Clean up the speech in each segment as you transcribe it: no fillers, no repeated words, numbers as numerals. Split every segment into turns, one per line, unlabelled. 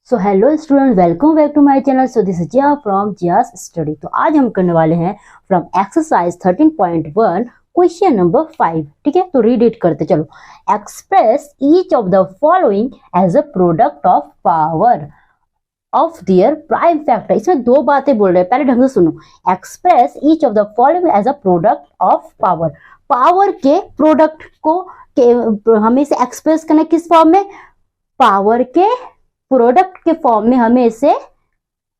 So hello student, welcome back to my channel. So this is Jiya from Jiya's study. तो आज हम करने वाले हैं फ्रॉम एक्सरसाइज 13.1 क्वेश्चन नंबर 5। ठीक है, तो रीड इट करते चलो। Express each of the following as a product of power of their prime factor. इसमें दो बातें बोल रहे हैं, पहले ढंग से सुनो। Express each of the following as a product of power. Power के प्रोडक्ट को हमें इसे एक्सप्रेस करना किस फॉर्म में? पावर के प्रोडक्ट के फॉर्म में हमें इसे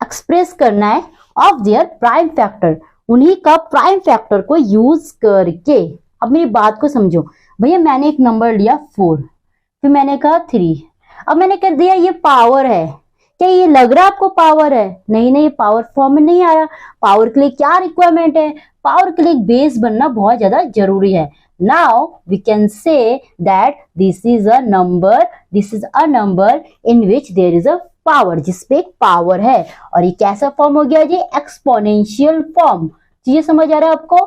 एक्सप्रेस करना है ऑफ देयर प्राइम फैक्टर, उन्हीं का प्राइम फैक्टर को यूज करके। अब मेरी बात को समझो भैया, मैंने एक नंबर लिया 4, फिर मैंने कहा 3, अब मैंने कह दिया ये पावर है। क्या ये लग रहा है आपको पावर है? नहीं नहीं, पावर फॉर्म में नहीं आया। पावर के लिए क्या रिक्वायरमेंट है? पावर के लिए एक बेस बनना बहुत ज्यादा जरूरी है। Now we can say that this is a number in which there is a power, जिसपे एक पावर है। और ये कैसा फॉर्म हो गया जी? Exponential form. ये समझ आ रहा है आपको?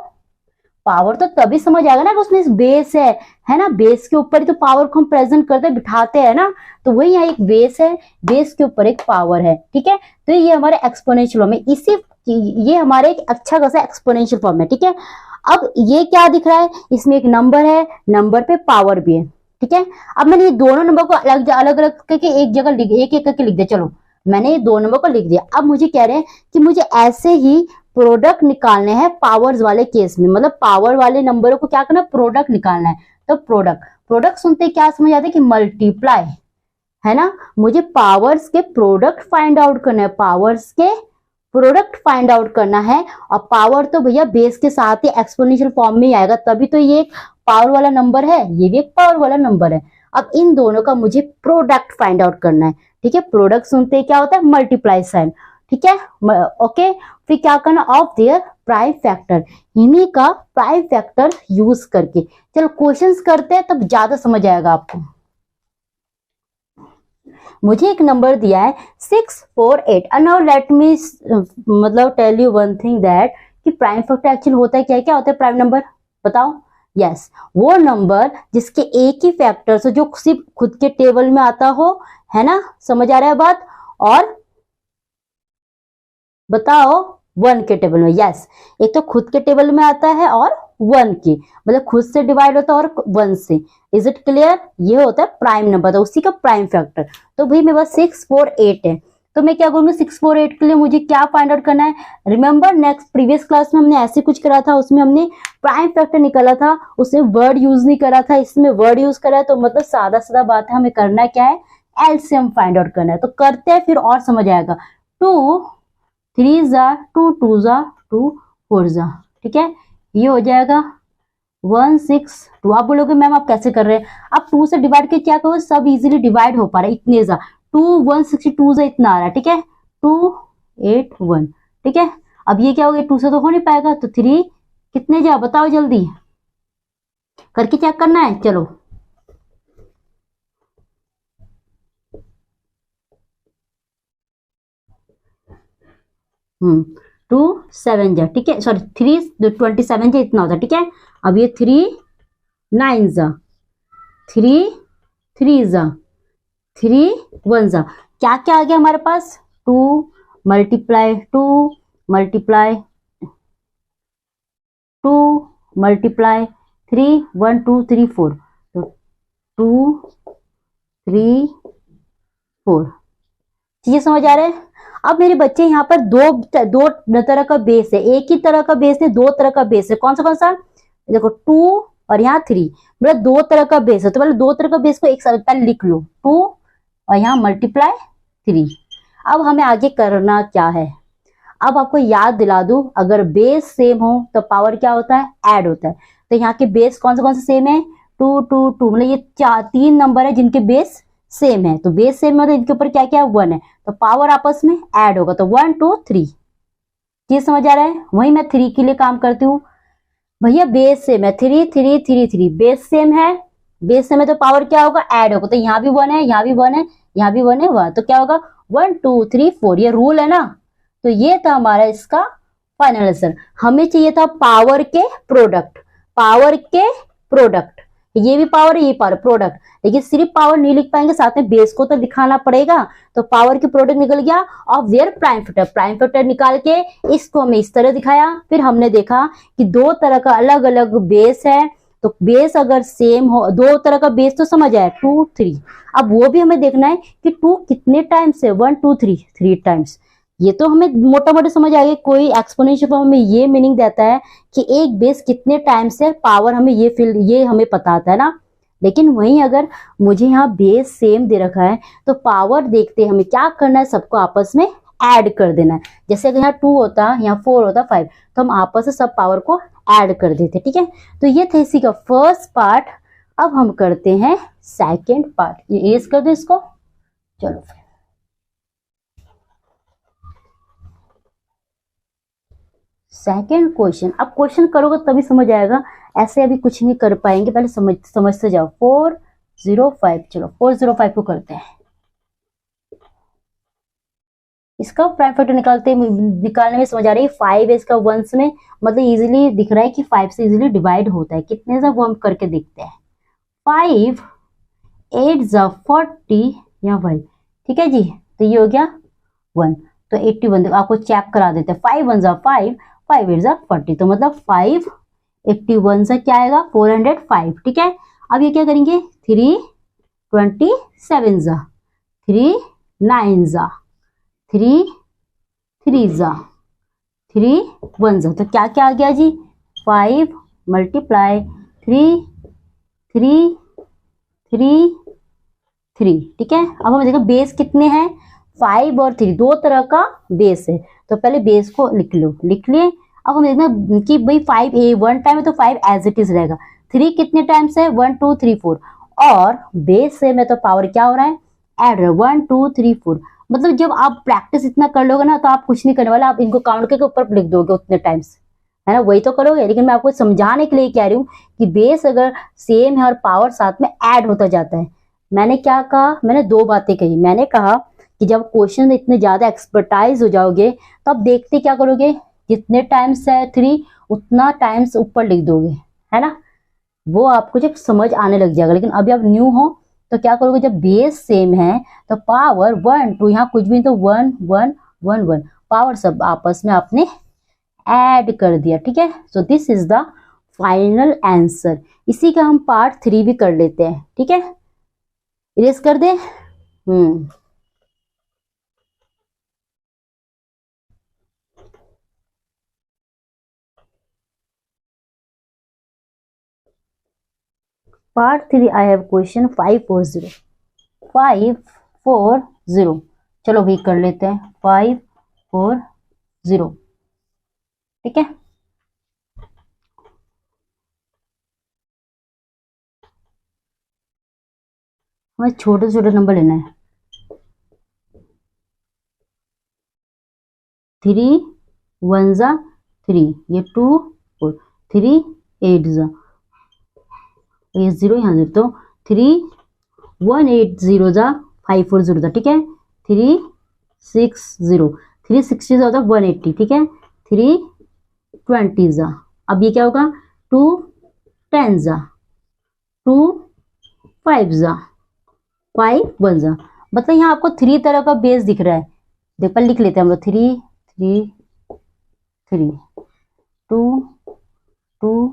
पावर तो तभी समझ आएगा ना कि उसमें बेस है ना। बेस के ऊपर ही तो पावर को हम प्रेजेंट करते बिठाते हैं ना। तो वही यहाँ एक बेस है, बेस के ऊपर एक पावर है। ठीक है, तो ये हमारे एक्सपोनेंशियल फॉर्म है। इसी ये हमारे एक अच्छा खासा एक्सपोनेंशियल फॉर्म है। ठीक है, अब ये क्या दिख रहा है? इसमें एक नंबर है, नंबर पे पावर भी है। ठीक है, अब मैंने ये दोनों नंबर को अलग अलग करके एक जगह एक एक करके लिख दिया। चलो, मैंने ये दो नंबर को लिख दिया। अब मुझे कह रहे हैं कि मुझे ऐसे ही प्रोडक्ट निकालने हैं पावर्स वाले केस में, मतलब पावर वाले नंबरों को क्या करना? प्रोडक्ट निकालना है। तो प्रोडक्ट सुनते ही क्या समझ आते हैं कि मल्टीप्लाई, है ना। मुझे पावर्स के प्रोडक्ट फाइंड आउट करना है, पावर्स के प्रोडक्ट फाइंड आउट करना है। और पावर तो भैया बेस के साथ ही एक्सपोनेंशियल फॉर्म में ही आएगा, तभी तो ये एक पावर वाला नंबर है, ये भी एक पावर वाला नंबर है। अब इन दोनों का मुझे प्रोडक्ट फाइंड आउट करना है। ठीक है, प्रोडक्ट सुनते ही क्या होता है? Multiply sign. ठीक है, ओके। फिर क्या करना? ऑफ देयर प्राइम फैक्टर, इन्हीं का प्राइम फैक्टर यूज करके। चलो क्वेश्चंस करते हैं, तब ज्यादा समझ आएगा आपको। मुझे एक नंबर दिया है 648। नाउ लेट मी मतलब tell you one thing that कि प्राइम फैक्टर एक्चुअली होता है क्या? क्या होता है प्राइम नंबर? बताओ। यस, वो नंबर जिसके एक ही फैक्टर से जो सिर्फ खुद के टेबल में आता हो, है ना। समझ आ रहा है बात? और बताओ, 1 के टेबल में। यस, एक तो खुद के टेबल में आता है और 1 के, मतलब खुद से डिवाइड होता है और 1 से। Is it clear? ये होता है प्राइम नंबर, तो उसी का प्राइम फैक्टर। तो भाई मेरे पास 648 है, तो मैं क्या करूंगी? 648 के लिए मुझे क्या फाइंड आउट करना है? रिमेंबर नेक्स्ट प्रीवियस क्लास में हमने ऐसे कुछ करा था, उसमें हमने प्राइम फैक्टर निकाला था, उसमें वर्ड यूज नहीं करा था, इसमें वर्ड यूज करा है। तो मतलब सादा सादा बात है, हमें करना क्या है? एलसीएम फाइंड आउट करना है। तो करते हैं, फिर और समझ आएगा। 2 3 जा 2, 2 जा 2, 4 जा। ठीक है, ये हो जाएगा 162। आप बोलोगे मैम आप कैसे कर रहे हैं? अब 2 से डिवाइड के क्या करो? सब इजीली डिवाइड हो पा रहा है। इतने जा 2 162 से इतना आ रहा है। ठीक है, 281। ठीक है, अब ये क्या हो गया? 2 से तो हो नहीं पाएगा, तो 3 कितने जा? बताओ जल्दी करके चेक करना है। चलो, 2 7 जा। ठीक है, सॉरी 3 27 जा इतना होता है। ठीक है, अब ये 3 9 जा, 3 3 जा, 3 1 जा। क्या क्या आ गया हमारे पास? 2 मल्टीप्लाई 2 मल्टीप्लाई 2 मल्टीप्लाई 3 1 2 3 4, तो 2 3 4। चीजें समझ आ रहे हैं? अब मेरे बच्चे यहाँ पर दो तरह का बेस है, एक ही तरह का बेस है, दो तरह का बेस है। कौन सा? देखो 2 और यहाँ 3, मतलब दो तरह का बेस है। तो मतलब दो तरह का बेस को एक साथ पहले लिख लो, 2 और यहाँ मल्टीप्लाई 3। अब हमें आगे करना क्या है? अब आपको याद दिला दूं, अगर बेस सेम हो तो पावर क्या होता है? ऐड होता है। तो यहाँ के बेस कौन से सेम है? 2 2 2, मतलब ये 3 नंबर है जिनके बेस सेम है। तो बेस सेम है तो इनके ऊपर क्या क्या 1 है, तो पावर आपस में ऐड होगा। तो 1 2 3। ये समझ आ रहा है? वही मैं 3 के लिए काम करती हूँ। भैया बेस सेम है, 3 3 3 3, बेस सेम है, बेस सेम है तो पावर क्या होगा? ऐड होगा। तो यहाँ भी 1 है, यहाँ भी 1 है, यहाँ भी 1 है, 1, तो क्या होगा? 1 2 3 4। ये रूल है ना। तो ये था हमारा इसका फाइनल आंसर। हमें चाहिए था पावर के प्रोडक्ट, पावर के प्रोडक्ट, ये भी पावर है, ये पावर प्रोडक्ट, लेकिन सिर्फ पावर नहीं लिख पाएंगे, साथ में बेस को तो दिखाना पड़ेगा। तो पावर की प्रोडक्ट निकल गया ऑफ देयर प्राइम फैक्टर निकाल के इसको हमें इस तरह दिखाया। फिर हमने देखा कि दो तरह का अलग अलग बेस है, तो बेस अगर सेम हो, दो तरह का बेस तो समझ आया 2 3, अब वो भी हमें देखना है कि 2 कितने टाइम्स है, 1 2 3 3 टाइम्स। ये तो हमें मोटा मोटा समझ आ गया, कोई एक्सपोनेंशियल फॉर्म में ये मीनिंग देता है कि एक बेस कितने टाइम्स है, पावर हमें ये हमें पता आता है ना। लेकिन वहीं अगर मुझे यहाँ बेस सेम दे रखा है तो पावर देखते हमें क्या करना है, सबको आपस में ऐड कर देना है। जैसे अगर यहाँ 2 होता, यहाँ 4 होता, 5, तो हम आपस में सब पावर को ऐड कर देते, ठीक है। तो ये था इसी का फर्स्ट पार्ट। अब हम करते हैं सेकेंड पार्ट, ये एज कर दो इसको। चलो फिर सेकेंड क्वेश्चन। अब क्वेश्चन करोगे तभी समझ आएगा, ऐसे अभी कुछ नहीं कर पाएंगे, पहले समझते जाओ। 405, चलो 405 को करते हैं। इसका प्राइम फैक्टर निकालने में समझ आ रही है, 5 है इसका वंस में, मतलब इजीली दिख रहा है कि 5 से इजीली डिवाइड होता है। कितने से वो हम करके देखते हैं। 5 8 जा 40 या 5, ठीक है जी। तो ये हो गया 1, तो 81 आपको चेक करा देते हैं। 5 1 जा 5, 5 8 जा 40, तो मतलब 5 81 से क्या आएगा 405, ठीक है। अब ये क्या करेंगे, 3 27 जा, 3 9 जा, 3 3 जा, 3 1 जा, तो क्या क्या आ गया जी, 5 मल्टीप्लाई 3 3 3 3, ठीक है। अब हम देखो बेस कितने हैं, 5 और 3, दो तरह का बेस है। तो पहले बेस को लिख लो, लिख लिए। अब हम देखना कि भाई 5 ए 1 टाइम है तो 5 एज इट इज रहेगा। 3 कितने टाइम्स है, 1 2 3 4, और बेस से में तो पावर क्या हो रहा है, ऐड रहा है, 1 2 3 4। मतलब जब आप प्रैक्टिस इतना कर लोगे ना तो आप कुछ नहीं करने वाले, आप इनको काउंट करके ऊपर लिख दोगे उतने टाइम्स, है ना, वही तो करोगे। लेकिन मैं आपको समझाने के लिए कह रही हूँ कि बेस अगर सेम है और पावर साथ में ऐड होता जाता है। मैंने क्या कहा, मैंने दो बातें कही। मैंने कहा कि जब क्वेश्चन में इतने ज्यादा एक्सपर्टाइज हो जाओगे तो अब देखते क्या करोगे, जितने टाइम्स है 3 उतना टाइम्स ऊपर लिख दोगे, है ना, वो आपको जब समझ आने लग जाएगा। लेकिन अभी आप न्यू हो तो क्या करोगे, जब बेस सेम है तो पावर 1 2, यहाँ कुछ भी तो 1 1 1 1, पावर सब आपस में आपने ऐड कर दिया, ठीक है। सो this is the final answer. इसी का हम पार्ट 3 भी कर लेते हैं, ठीक है। इरेज कर दे। Part 3 I have question 540 540। चलो भी कर लेते हैं 540, ठीक है। हमें छोटे छोटे नंबर लेना है। 3 1 जा 3, ये 2 4, 3 8 जा, ये 0 यहाँ 0, तो 3 1 8 0 जा 5 4 0 था, ठीक है। 3 6 0, 3 60 जा 180, ठीक है। 3 20 जा, अब ये क्या होगा 2 10 जा, 2 5 जा, 5 1 जा। मतलब यहाँ आपको 3 तरह का बेस दिख रहा है। देख पर लिख लेते हैं हम लोग, 3 3 3 2 2,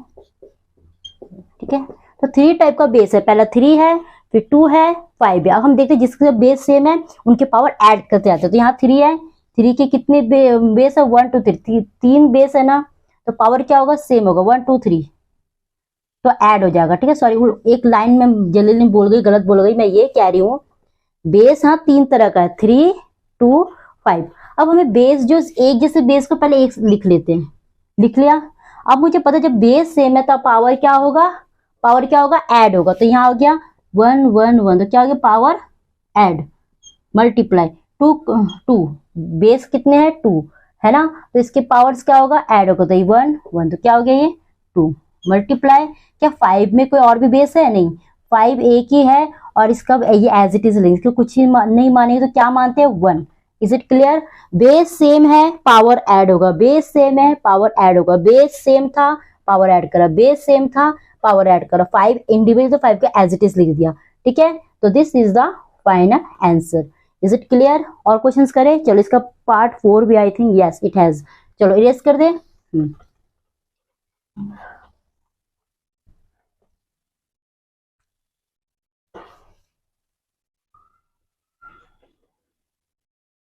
ठीक है। तो 3 टाइप का बेस है, पहला 3 है, फिर 2 है, 5 है। अब हम देखते हैं जिसके बेस सेम है उनके पावर ऐड करते जाते हैं। तो यहाँ 3 है, 3 के कितने बेस है, 1 2 3, 3 बेस है ना, तो पावर क्या होगा, सेम होगा 1 2 3, तो ऐड हो जाएगा, ठीक है। सॉरी एक लाइन में जल्दी बोल गई, गलत बोल गई। मैं ये कह रही हूँ बेस हाँ 3 तरह का है, 3 2 5। अब हमें बेस जो एक जैसे बेस को पहले एक लिख लेते हैं, लिख लिया। अब मुझे पता जब बेस सेम है तो पावर क्या होगा, पावर क्या होगा, ऐड होगा। तो यहाँ हो गया 1 1 1, तो क्या हो गया, पावर ऐड मल्टीप्लाई 2 2, बेस कितने हैं 2, है ना, तो इसके पावर्स क्या होगा, ऐड होगा। तो 1 1, तो क्या हो गया ये 2 मल्टीप्लाई, क्या 5 में कोई और भी बेस है, नहीं, 5 एक ही है और इसका ये एज इट इज लेंगे, इसको कुछ ही नहीं मानेंगे तो क्या मानते हैं 1। Is it clear. Base same है, पावर ऐड होगा, बेस सेम है, पावर ऐड होगा, बेस सेम था, पावर ऐड करा, बेस सेम था, पावर ऐड करो, 5 इंडिविजुअल तो 5 को एज इट इज लिख दिया, ठीक है। तो this is the final answer. Is it clear? और क्वेश्चंस करें? चलो इसका पार्ट 4 भी I think yes it has. चलो इरेज कर दे।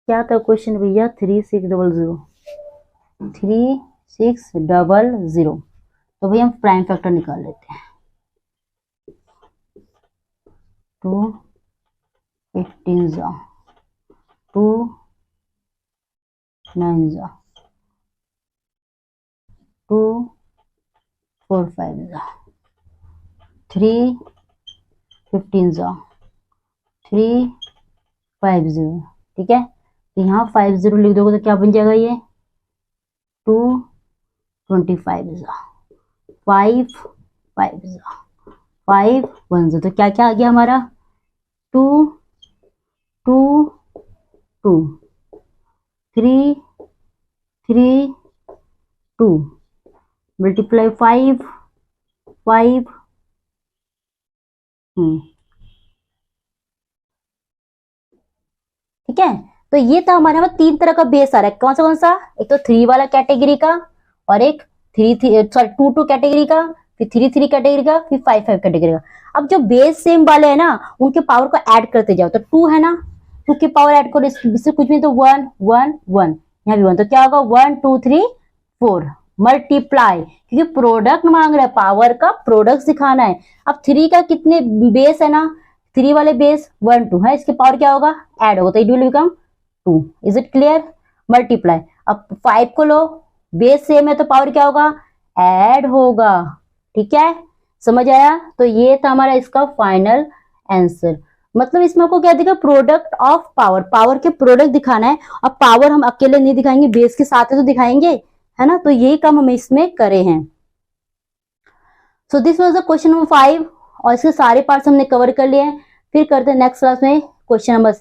क्या था क्वेश्चन भैया? 3600 3600। तो भैया हम प्राइम फैक्टर निकाल लेते हैं। 2 15 2 9 2 4 5 3 15 3 50, ठीक है। तो यहाँ 50 लिख दोगे तो क्या बन जाएगा? ये 2 25 5 5 5 1 तो क्या क्या आ गया हमारा? 2 2 2 3 3 2 मल्टीप्लाई 5 5 ठीक है। तो ये था हमारे यहाँ 3 तरह का बेस आ रहा है। कौन सा? एक तो 3 वाला कैटेगरी का, और एक 2 कैटेगरी का, फिर 3 कैटेगरी का, फिर 5 कैटेगरी का। अब जो बेस सेम वाले है ना उनके पावर को ऐड करते जाओ। तो 2 है ना, 2 की पावर ऐड करो, इससे कुछ नहीं तो 1 1 1, यहाँ भी 1, तो क्या होगा? 1 2 3 4 मल्टीप्लाई, क्योंकि प्रोडक्ट मांग रहा है, पावर का प्रोडक्ट दिखाना है। अब 3 का कितने बेस है ना, 3 वाले बेस 1 2 है, इसके पावर क्या होगा? ऐड होगा, तो it will become 2। Is it clear? Multiply. अब 5 को लो, बेस सेम है तो पावर क्या होगा? ऐड होगा, ठीक है। समझ आया? तो ये था हमारा इसका फाइनल आंसर। मतलब इसमें आपको क्या दिखा? प्रोडक्ट ऑफ पावर, पावर के प्रोडक्ट दिखाना है। अब पावर हम अकेले नहीं दिखाएंगे, बेस के साथ तो दिखाएंगे, है ना। तो यही काम हम इसमें करे हैं। So this was the question number 5, और इसके सारे पार्ट्स हमने कवर कर लिए हैं। फिर करते हैं नेक्स्ट क्लास में क्वेश्चन नंबर